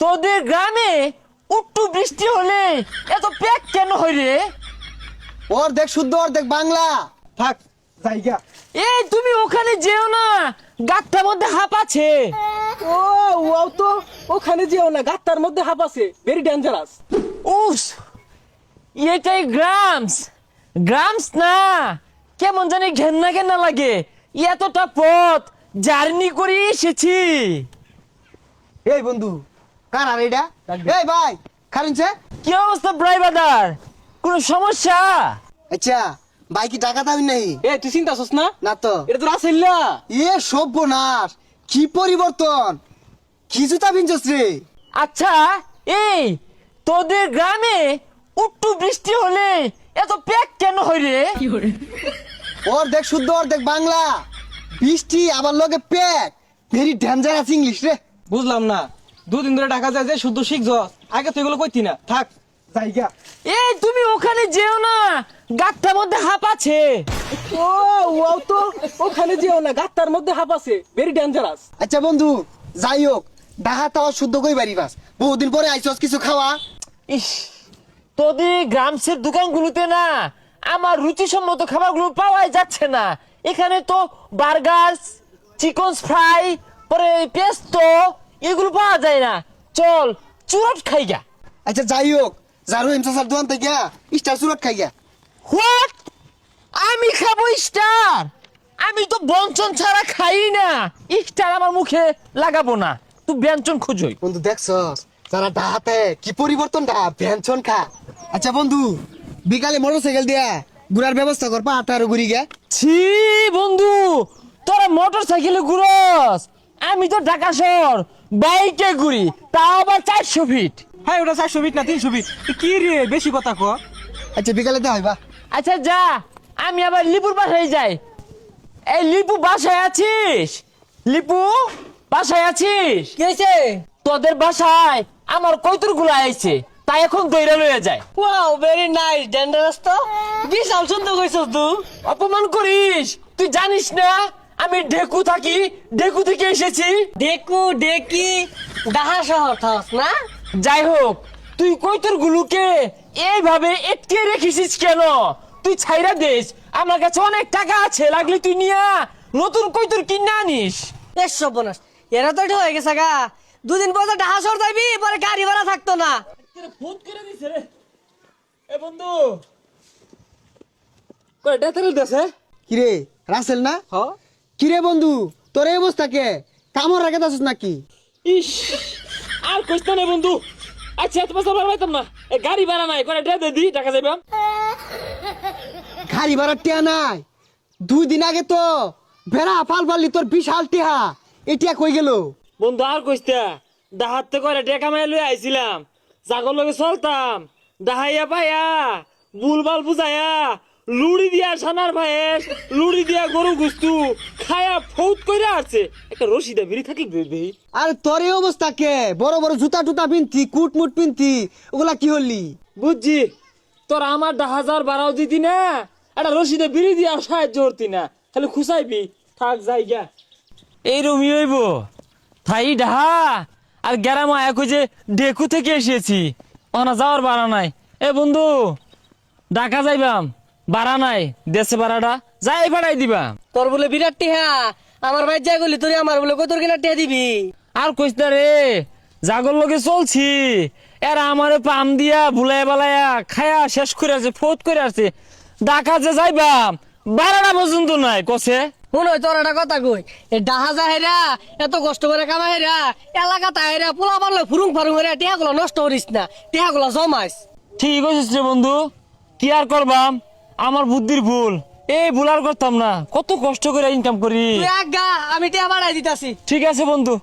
তোদের গ্রামে একটু বৃষ্টি হলে এত প্যাক কেন হয় রে? অর্ধেক শুদ্ধ অর্ধেক বাংলা। থাক জায়গা। এই তুমি ওখানে যেও না, গাছটার মধ্যে হাঁপ আছে। ও ও তো ওখানে যেও না, গাত্তার মধ্যে হাঁপ আছে, ভেরি ডেঞ্জারাস। উফ, এটাই গ্রামস। গ্রামস না, কেমন জানি ঘেন্না ঘেন্না লাগে। এতটা পথ জার্নি করে এসেছি। এই বন্ধু কার আর এটা? এই ভাই খারুনছে। কি অবস্থা ড্রাইভার? কোনো সমস্যা? আচ্ছা ভাই কি টাকা দাবি নাই? এ তুই চিন্তা করছ না? না তো। এটা তো রাসেল্লা। এ সর্বনাশ, কি পরিবর্তন, কি জুতা পিনছস রে? আচ্ছা, এই তোদের গ্রামে একটু বৃষ্টি হলে এত প্যাক কেন হয় রে? অর্ধেক শুদ্ধ অর্ধেক বাংলা, বৃষ্টি আবার লগে প্যাক, ভেরি ডেঞ্জারাস ইংলিশ রে। বুঝলাম না, দুদিন ধরে ঢাকা যায় যে শুদ্ধ শিখছ, আগে তো এগুলো কইতি না। থাক জায়গা। এই তুমি ওখানে যেও না, গাছটার মধ্যে হাঁপ আছে। ও ও তো ওখানে যেও না, গাত্তার মধ্যে হাঁপ আছে, ভেরি ডেঞ্জারাস। আচ্ছা বন্ধু যাই হোক, ডাহা তাও শুদ্ধ কই বাড়ি বাস, বহুদিন পরে আইছস, কিছু খাওয়া। ইস, তোদের গ্রামসের দোকানগুলোতে না আমার রুচিসম্মত খাবারগুলো পাওয়াই যাচ্ছে না। এখানে তো বার্গার, চিকেন ফ্রাই, পরে পেস্তো এগুলো পাওয়া যায় না। চল চুরট খাই গা। আচ্ছা যাই হোক, জারু এমসাসার দোকান থেকে স্টার সুরট খাই গা। হোয়াট? আমি খাবো স্টার? আমি তো বঞ্চন ছাড়া খাই না। স্টার আমার মুখে লাগাবো না, তুই ব্যঞ্জন খুঁজোই। বন্ধু দেখছস যারা ডাহাতে কি পরিবর্তন, ডাহা পেনশন খা। আচ্ছা বন্ধু বিকালে মোটরসাইকেল দিয়া ঘুরার ব্যবস্থা কর, পা আঠারো ঘুরি গে। ছি বন্ধু, তোরা মোটর সাইকেলে ঘুরস, আমি তো ঢাকা শহর বাইকে ঘুরি, তাও আবার 400 ফিট। হ্যাঁ ওটা 400 ফিট না 300 ফিট। কি রে বেশি কথা ক। আচ্ছা বিকালে দেওয়া হইবা। আচ্ছা যা, আমি আবার লিপুর বাসায় যাই। এই লিপু বাসায় আছিস? লিপু বাসায় আছিস? কি হয়েছে? তোদের বাসায় আমার কৈতুর গুলো আইছে, তাই এখন দইরা লয়ে যায়। ওয়াও ভেরি নাইস, ডেঞ্জারাস তো। বিশাল সুন্দর কইছস তুই। অপমান করিস, তুই জানিস না আমি ঢেকু থাকি, ঢেকু থেকে এসেছি। দেখু দেখি ডাহা শহর থাস না? যাই হোক, তুই কৈতর গুলোকে এইভাবে এটকে রেখেছিস কেন? তুই ছাইরা দিস, আমার কাছে অনেক টাকা আছে, লাগলে তুই নিয়া নতুন কৈতর কিনে আনিস। এ সর্বনাশ, এরা তো এটা হয়ে গেছে গা। দুদিন পরে ডাহা শহর যাবি, পরে গাড়ি ভাড়া থাকতো না। ফোন করে দিছে রে। এ বন্ধু কয় ডাক্তার দেছে? কিরে রাসেল না? হ কিরে বন্ধু তোর এই অবস্থা কে? কামড় রাখে যাচ্ছিস নাকি? ইস, আর কইছ না বন্ধু। আচ্ছা তোমার সবার পাইতাম না, এ গাড়ি ভাড়া নাই, করে ড্রাইভ দি টাকা যাইবাম। গাড়ি ভাড়া টিয়া নাই? 2 দিন আগে তো বেড়া ফাল ফালি তোর বিশাল টিহা, এটিয়া কই গেল? বন্ধু আর কইস্তা, ডাহাতে করে টেকা মাই লই আইছিলাম, জাগর লগে চলতাম, ডাহাইয়া পাইয়া বুলবাল বুঝাইয়া লুড়ি দিয়া সানার ভাইয়ের লুড়ি দিয়া গরু গুস্তু খায়া ফৌত কইরা আসছে। একটা রশিদা বিড়ি থাকলে বেবি। আর তোর এই অবস্থা কে? বড় বড় জুতা টুতা পিনতি, কুট মুট পিনতি, ওগুলা কি হলি? বুঝছি, তোর আমার 10,000 বাড়াও দিতি না, একটা রশিদে বিড়ি দিয়া সাহায্য করতি না, খালি খুসাইবি। থাক যাইগা, এই রমি হইব থাই ডাহা আর গ্যারাম আয়া কই যে ডেকু থেকে এসেছি, ওনা যাওয়ার বাড়া নাই। এ বন্ধু ঢাকা যাইবাম, বাড়া নাই, দেশে বাড়াটা যাই ভাড়াই দিবা। তোর বলে বিরাট টিহা, আমার ভাই যাই গলি তুই আমার বলে কত কিনা টিহা দিবি? আর কইস না রে, জাগর লগে চলছি, এরা আমারে পাম দিয়া ভুলাই বালাইয়া খায়া শেষ করে আছে, ফোত করে আছে। ঢাকা যে যাইবাম বারাটা পর্যন্ত নাই কছে। শুন তোর একটা কথা কই, এই ডাহা যাহেরা এত কষ্ট করে কামাই হেরা, এলাকা তাহেরা পোলা পারলে ফুরুং ফারুং হেরা, টিহা গুলো নষ্ট করিস না, টিহা গুলো জমাইস। ঠিক আছে রে বন্ধু, কি আর করবাম, আমার বুদ্ধির ভুল, এই ভুল আর করতাম না, কত কষ্ট করে ইনকাম করি। তুই আজ্ঞা, আমি টিহা বাড়াই দিতাছি। ঠিক আছে বন্ধু।